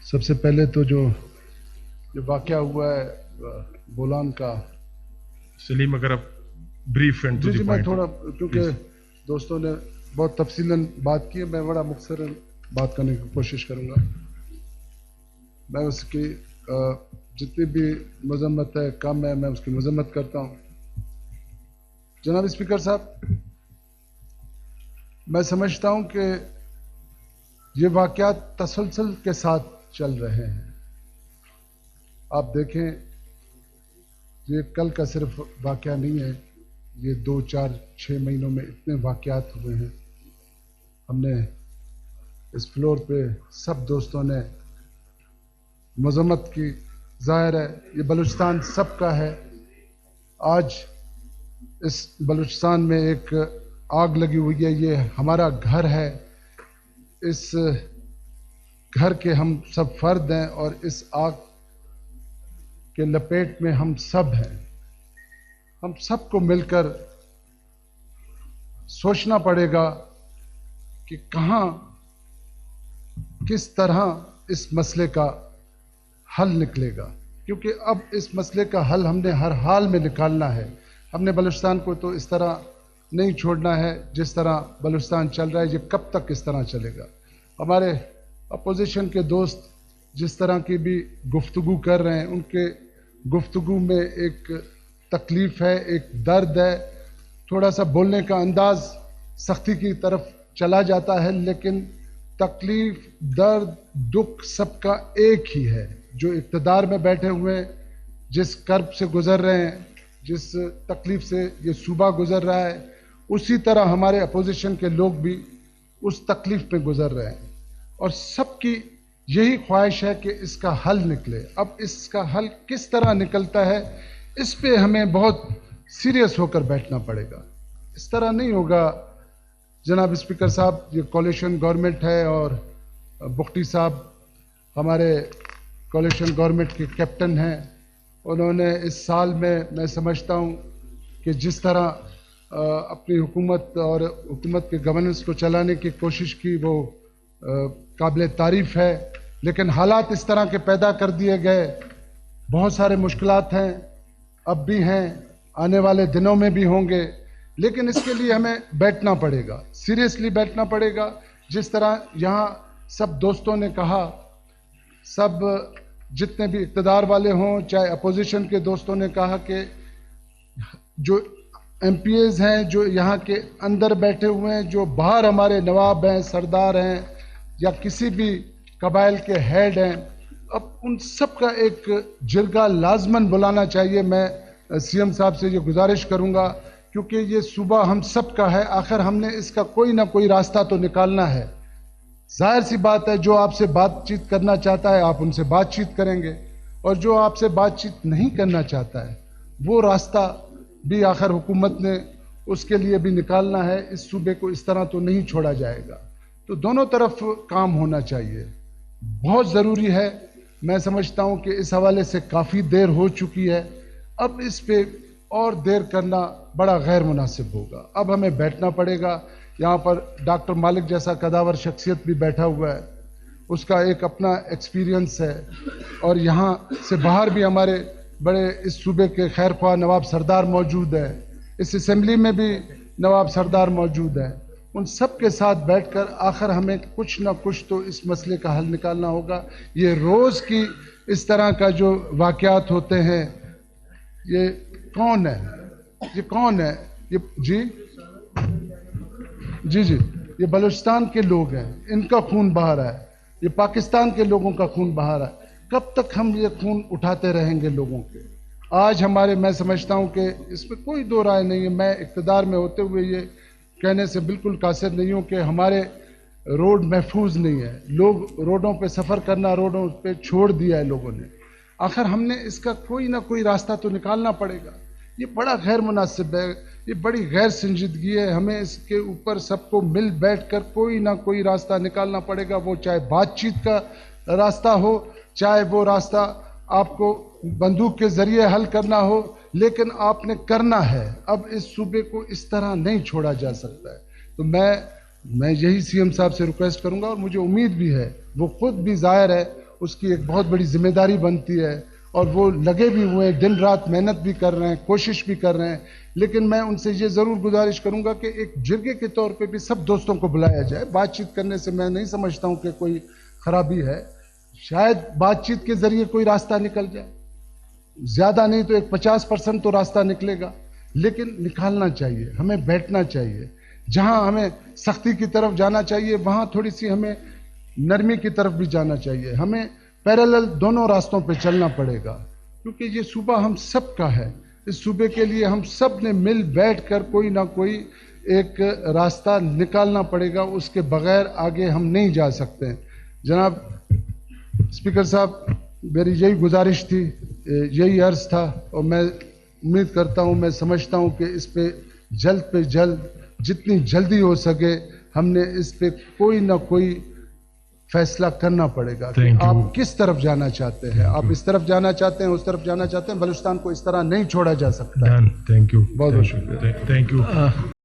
سب سے پہلے تو جو واقعہ ہوا ہے بولان کا، سلیم اگر آپ بریف اینڈ ٹو دی میں پوائنٹ تھوڑا کیونکہ دوستوں نے بہت تفصیلاً بات کی ہے، میں بڑا مختصراً بات کرنے کی کوشش کروں گا۔ میں اس کی جتنی بھی مذمت ہے کم ہے، میں اس کی مذمت کرتا ہوں۔ جناب اسپیکر صاحب، میں سمجھتا ہوں کہ یہ واقعات تسلسل کے ساتھ چل رہے ہیں۔ آپ دیکھیں، یہ کل کا صرف واقعہ نہیں ہے، یہ 2 4 6 مہینوں میں اتنے واقعات ہوئے ہیں۔ ہم نے اس فلور پہ سب دوستوں نے مذمت کی۔ ظاہر ہے یہ بلوچستان سب کا ہے۔ آج اس بلوچستان میں ایک آگ لگی ہوئی ہے، یہ ہمارا گھر ہے، اس گھر کے ہم سب فرد ہیں اور اس آگ کے لپیٹ میں ہم سب ہیں۔ ہم سب کو مل کر سوچنا پڑے گا کہ کہاں کس طرح اس مسئلے کا حل نکلے گا، کیونکہ اب اس مسئلے کا حل ہم نے ہر حال میں نکالنا ہے۔ ہم نے بلوچستان کو تو اس طرح نہیں چھوڑنا ہے جس طرح بلوچستان چل رہا ہے۔ یہ کب تک اس طرح چلے گا؟ ہمارے اپوزیشن کے دوست جس طرح کی بھی گفتگو کر رہے ہیں، ان کے گفتگو میں ایک تکلیف ہے، ایک درد ہے، تھوڑا سا بولنے کا انداز سختی کی طرف چلا جاتا ہے، لیکن تکلیف، درد، دکھ سب کا ایک ہی ہے۔ جو اقتدار میں بیٹھے ہوئے ہیں، جس کرب سے گزر رہے ہیں، جس تکلیف سے یہ صوبہ گزر رہا ہے، اسی طرح ہمارے اپوزیشن کے لوگ بھی اس تکلیف پہ گزر رہے ہیں، اور سب کی یہی خواہش ہے کہ اس کا حل نکلے۔ اب اس کا حل کس طرح نکلتا ہے، اس پہ ہمیں بہت سیریس ہو کر بیٹھنا پڑے گا۔ اس طرح نہیں ہوگا جناب اسپیکر صاحب، یہ کولیشن گورنمنٹ ہے اور بخٹی صاحب ہمارے کولیشن گورنمنٹ کے کیپٹن ہیں۔ انہوں نے اس سال میں سمجھتا ہوں کہ جس طرح اپنی حکومت اور حکومت کے گورننس کو چلانے کی کوشش کی، وہ قابل تعریف ہے، لیکن حالات اس طرح کے پیدا کر دیے گئے۔ بہت سارے مشکلات ہیں، اب بھی ہیں، آنے والے دنوں میں بھی ہوں گے، لیکن اس کے لیے ہمیں بیٹھنا پڑے گا، سیریسلی بیٹھنا پڑے گا۔ جس طرح یہاں سب دوستوں نے کہا، سب جتنے بھی اقتدار والے ہوں، چاہے اپوزیشن کے دوستوں نے کہا کہ جو ایم پی ایز ہیں، جو یہاں کے اندر بیٹھے ہوئے ہیں، جو باہر ہمارے نواب ہیں، سردار ہیں، یا کسی بھی قبائل کے ہیڈ ہیں، اب ان سب کا ایک جرگہ لازماً بلانا چاہیے۔ میں سی ایم صاحب سے یہ گزارش کروں گا، کیونکہ یہ صوبہ ہم سب کا ہے، آخر ہم نے اس کا کوئی نہ کوئی راستہ تو نکالنا ہے۔ ظاہر سی بات ہے، جو آپ سے بات چیت کرنا چاہتا ہے آپ ان سے بات چیت کریں گے، اور جو آپ سے بات چیت نہیں کرنا چاہتا ہے وہ راستہ بھی آخر حکومت نے اس کے لیے بھی نکالنا ہے۔ اس صوبے کو اس طرح تو نہیں چھوڑا جائے گا، تو دونوں طرف کام ہونا چاہیے، بہت ضروری ہے۔ میں سمجھتا ہوں کہ اس حوالے سے کافی دیر ہو چکی ہے، اب اس پہ اور دیر کرنا بڑا غیر مناسب ہوگا۔ اب ہمیں بیٹھنا پڑے گا۔ یہاں پر ڈاکٹر مالک جیسا قداور شخصیت بھی بیٹھا ہوا ہے، اس کا ایک اپنا ایکسپیرینس ہے، اور یہاں سے باہر بھی ہمارے بڑے اس صوبے کے خیر خواہ نواب سردار موجود ہے، اس اسمبلی میں بھی نواب سردار موجود ہے۔ ان سب کے ساتھ بیٹھ کر آخر ہمیں کچھ نہ کچھ تو اس مسئلے کا حل نکالنا ہوگا۔ یہ روز کی اس طرح کا جو واقعات ہوتے ہیں، یہ کون ہے؟ یہ کون ہے؟ یہ جی یہ بلوچستان کے لوگ ہیں، ان کا خون بہا رہا ہے، یہ پاکستان کے لوگوں کا خون بہا رہا ہے۔ کب تک ہم یہ خون اٹھاتے رہیں گے لوگوں کے؟ آج میں سمجھتا ہوں کہ اس میں کوئی دو رائے نہیں ہے۔ میں اقتدار میں ہوتے ہوئے یہ کہنے سے بالکل قاصر نہیں ہوں کہ ہمارے روڈ محفوظ نہیں ہے، لوگ روڈوں پہ سفر کرنا، روڈوں پہ چھوڑ دیا ہے لوگوں نے۔ آخر ہم نے اس کا کوئی نہ کوئی راستہ تو نکالنا پڑے گا۔ یہ بڑا غیر مناسب ہے، یہ بڑی غیر سنجیدگی ہے، ہمیں اس کے اوپر سب کو مل بیٹھ کر کوئی نہ کوئی راستہ نکالنا پڑے گا، وہ چاہے بات چیت کا راستہ ہو، چاہے وہ راستہ آپ کو بندوق کے ذریعے حل کرنا ہو، لیکن آپ نے کرنا ہے۔ اب اس صوبے کو اس طرح نہیں چھوڑا جا سکتا ہے۔ تو میں یہی سی ایم صاحب سے ریکویسٹ کروں گا، اور مجھے امید بھی ہے وہ خود بھی ظاہر ہے اس کی ایک بہت بڑی ذمہ داری بنتی ہے اور وہ لگے بھی ہوئے ہیں, دن رات محنت بھی کر رہے ہیں, کوشش بھی کر رہے ہیں. لیکن میں ان سے یہ ضرور گزارش کروں گا کہ ایک جرگے کے طور پہ بھی سب دوستوں کو بلایا جائے. بات چیت کرنے سے میں نہیں سمجھتا ہوں کہ کوئی خرابی ہے. شاید بات چیت کے ذریعے کوئی راستہ نکل جائے, زیادہ نہیں تو ایک 50% تو راستہ نکلے گا, لیکن نکالنا چاہیے. ہمیں بیٹھنا چاہیے. جہاں ہمیں سختی کی طرف جانا چاہیے وہاں تھوڑی سی ہمیں نرمی کی طرف بھی جانا چاہیے. ہمیں پیرالل دونوں راستوں پہ چلنا پڑے گا, کیونکہ یہ صوبہ ہم سب کا ہے. اس صوبے کے لیے ہم سب نے مل بیٹھ کر کوئی نہ کوئی ایک راستہ نکالنا پڑے گا. اس کے بغیر آگے ہم نہیں جا سکتے. جناب اسپیکر صاحب, میری یہی گزارش تھی, یہی عرض تھا, اور میں امید کرتا ہوں, میں سمجھتا ہوں کہ اس پہ جلد جتنی جلدی ہو سکے ہم نے اس پہ کوئی نہ کوئی فیصلہ کرنا پڑے گا کہ آپ کس طرف جانا چاہتے ہیں. آپ اس طرف جانا چاہتے ہیں, اس طرف جانا چاہتے ہیں. بلوچستان کو اس طرح نہیں چھوڑا جا سکتا. تھینک یو, بہت بہت شکریہ. Thank you.